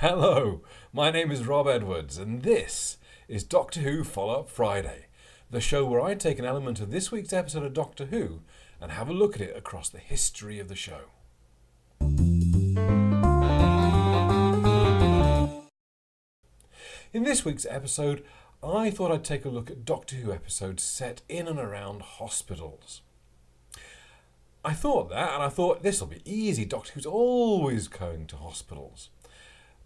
Hello, my name is Rob Edwards, and this is Doctor Who Follow-Up Friday, the show where I take an element of this week's episode of Doctor Who and have a look at it across the history of the show. In this week's episode, I thought I'd take a look at Doctor Who episodes set in and around hospitals. I thought that, and I thought this'll be easy. Doctor Who's always going to hospitals.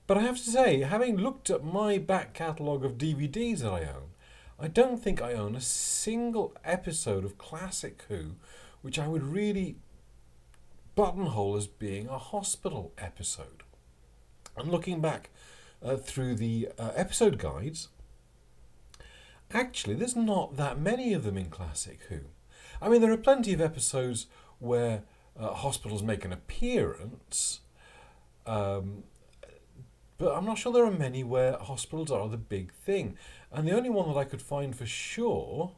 But I have to say, having looked at my back catalogue of DVDs that I own, I don't think I own a single episode of Classic Who which I would really buttonhole as being a hospital episode. And looking back through the episode guides, actually there's not that many of them in Classic Who. I mean, there are plenty of episodes where hospitals make an appearance, but I'm not sure there are many where hospitals are the big thing. And the only one that I could find for sure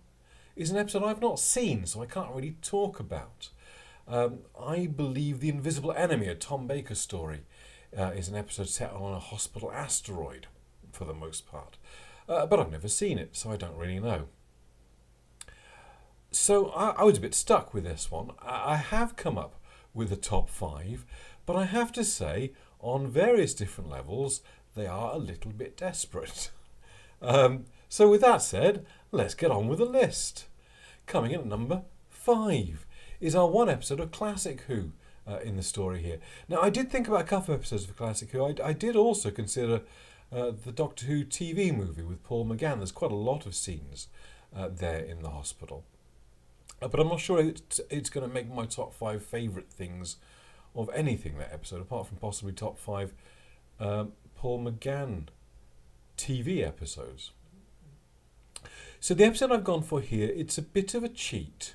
is an episode I've not seen, so I can't really talk about. I believe The Invisible Enemy, a Tom Baker story, is an episode set on a hospital asteroid, for the most part. But I've never seen it, so I don't really know. So I was a bit stuck with this one. I have come up with a top 5, but I have to say, on various different levels, they are a little bit desperate. So with that said, let's get on with the list. Coming in at number 5 is our one episode of Classic Who in the story here. Now, I did think about a couple of episodes of Classic Who. I did also consider the Doctor Who TV movie with Paul McGann. There's quite a lot of scenes there in the hospital. But I'm not sure it's going to make my top 5 favourite things of anything, that episode, apart from possibly top 5 Paul McGann TV episodes. So the episode I've gone for here, it's a bit of a cheat,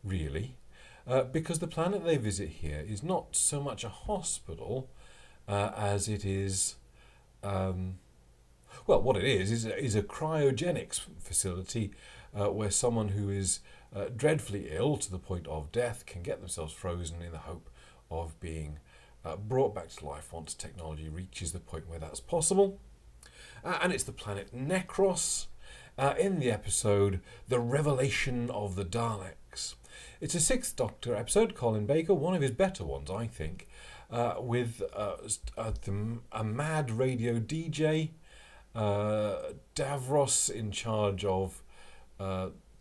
really, because the planet they visit here is not so much a hospital as it is, what it is a cryogenics facility where someone who is dreadfully ill to the point of death can get themselves frozen in the hope of being brought back to life once technology reaches the point where that's possible. And it's the planet Necros, in the episode The Revelation of the Daleks. It's a 6th Doctor episode, Colin Baker, one of his better ones, I think, with a mad radio DJ, Davros in charge of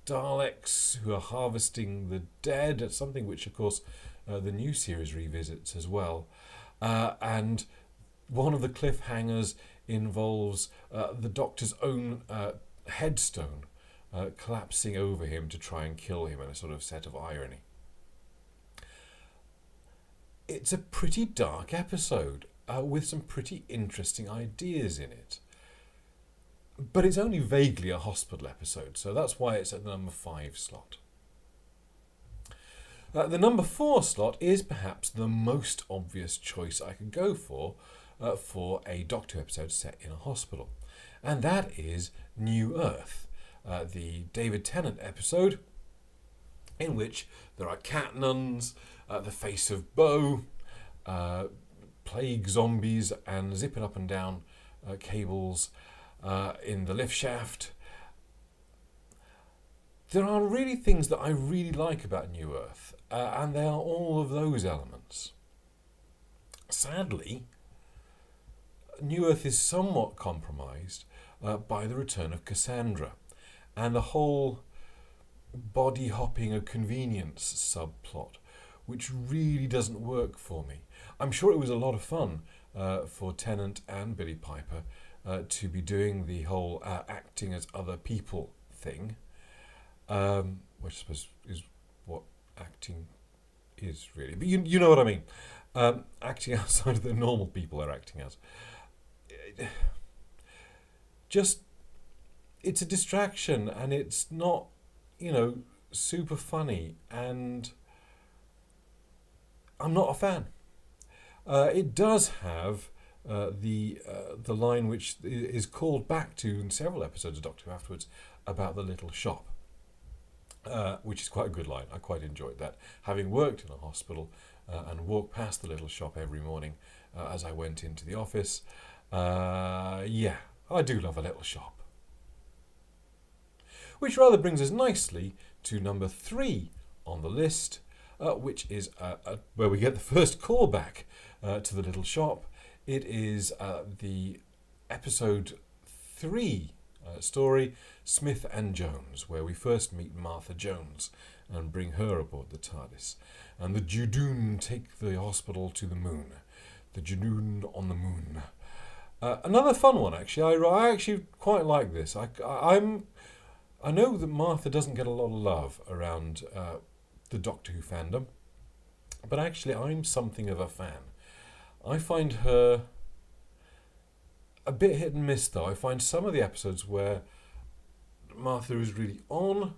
Daleks who are harvesting the dead, something which, of course, the new series revisits as well. And one of the cliffhangers involves the Doctor's own headstone collapsing over him to try and kill him in a sort of set of irony. It's a pretty dark episode with some pretty interesting ideas in it. But it's only vaguely a hospital episode, so that's why it's at the number 5 slot. The number 4 slot is perhaps the most obvious choice I could go for a Doctor Who episode set in a hospital. And that is New Earth, the David Tennant episode, in which there are cat nuns, the face of Bo, plague zombies, and zipping up and down cables in the lift shaft. There are really things that I really like about New Earth, and they are all of those elements. Sadly, New Earth is somewhat compromised by the return of Cassandra and the whole body hopping of convenience subplot, which really doesn't work for me. I'm sure it was a lot of fun for Tennant and Billy Piper to be doing the whole acting as other people thing, which I suppose is what acting is really. But you know what I mean. Acting outside of the normal people are acting as. Just, it's a distraction, and it's not, super funny, and I'm not a fan. It does have the line which is called back to in several episodes of Doctor Who afterwards about the little shop, which is quite a good line. I quite enjoyed that. Having worked in a hospital and walked past the little shop every morning as I went into the office, Yeah, I do love a little shop. Which rather brings us nicely to number 3 on the list, which is where we get the first callback to the little shop. It is the episode 3 story, Smith and Jones, where we first meet Martha Jones and bring her aboard the TARDIS. And the Judoon take the hospital to the moon. The Judoon on the moon. Another fun one, actually. I actually quite like this. I know that Martha doesn't get a lot of love around the Doctor Who fandom, but actually I'm something of a fan. I find her a bit hit and miss, though. I find some of the episodes where Martha is really on,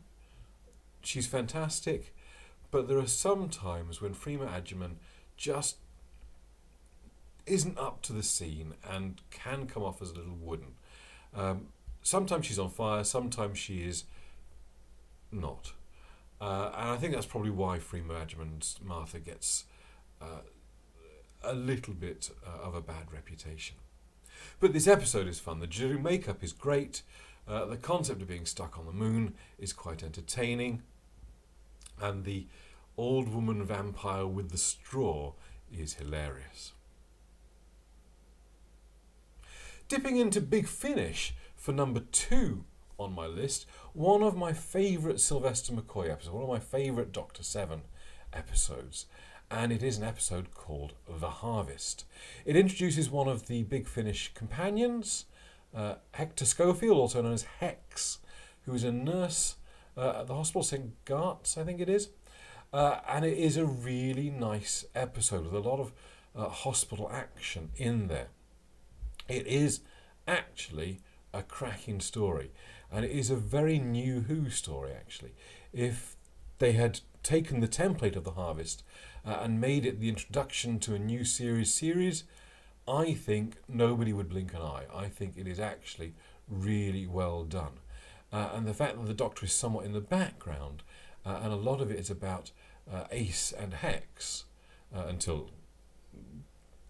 she's fantastic, but there are some times when Freema Agyeman just isn't up to the scene and can come off as a little wooden. Sometimes she's on fire, sometimes she is not. And I think that's probably why Freema Agyeman's Martha gets a little bit of a bad reputation. But this episode is fun. The Judoon makeup is great. The concept of being stuck on the moon is quite entertaining. And the old woman vampire with the straw is hilarious. Dipping into Big Finish for number 2 on my list, one of my favourite Sylvester McCoy episodes, one of my favourite Doctor 7 episodes, and it is an episode called The Harvest. It introduces one of the Big Finish companions, Hector Schofield, also known as Hex, who is a nurse at the hospital, St. Gart's, I think it is, and it is a really nice episode with a lot of hospital action in there. It is actually a cracking story, and it is a very new Who story, actually. If they had taken the template of The Harvest and made it the introduction to a new series, I think nobody would blink an eye. I think it is actually really well done. And the fact that the Doctor is somewhat in the background, and a lot of it is about Ace and Hex, until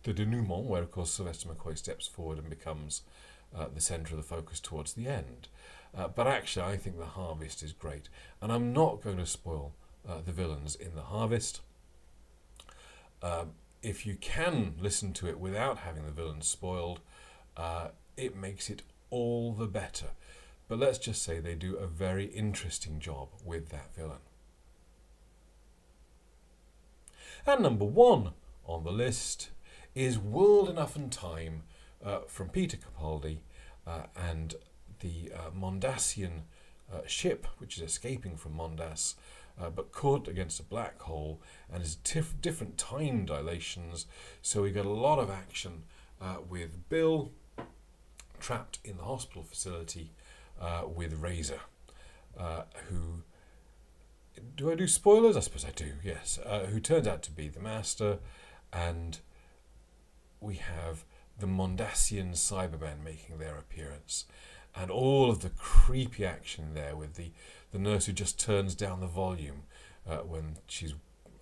the denouement, where of course Sylvester McCoy steps forward and becomes the centre of the focus towards the end. But actually I think The Harvest is great, and I'm not going to spoil the villains in The Harvest. If you can listen to it without having the villains spoiled, it makes it all the better. But let's just say they do a very interesting job with that villain. And number 1 on the list is World Enough and Time from Peter Capaldi and the Mondasian ship, which is escaping from Mondas, but caught against a black hole, and is different time dilations. So we get a lot of action with Bill trapped in the hospital facility with Razor, who... Do I do spoilers? I suppose I do, yes. Who turns out to be the Master, and we have the Mondasian Cybermen making their appearance, and all of the creepy action there with the nurse who just turns down the volume when she's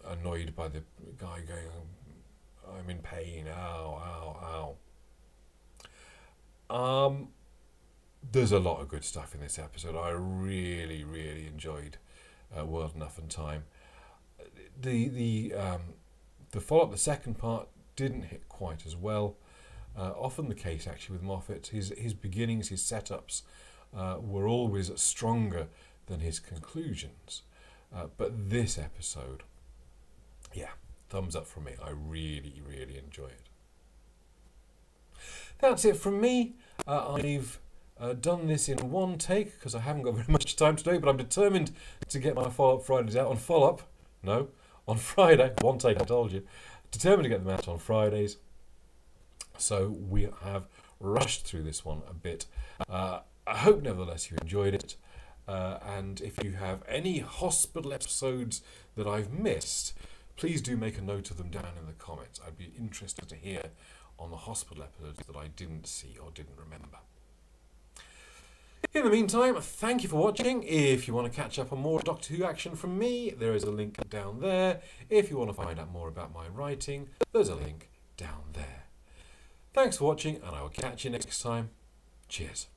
annoyed by the guy going, I'm in pain, ow, ow, ow. There's a lot of good stuff in this episode. I really, really enjoyed World Enough and Time. The follow-up, the second part, didn't hit quite as well. Often the case, actually, with Moffat. His beginnings, his setups were always stronger than his conclusions. But this episode, yeah, thumbs up from me. I really, really enjoy it. That's it from me. I've done this in one take because I haven't got very much time today, but I'm determined to get my follow-up Fridays out on Friday. One take, I told you. Determined to get them out on Fridays. So we have rushed through this one a bit. I hope, nevertheless, you enjoyed it. And if you have any hospital episodes that I've missed, please do make a note of them down in the comments. I'd be interested to hear on the hospital episodes that I didn't see or didn't remember. In the meantime, thank you for watching. If you want to catch up on more Doctor Who action from me, there is a link down there. If you want to find out more about my writing, there's a link down there. Thanks for watching, and I will catch you next time. Cheers.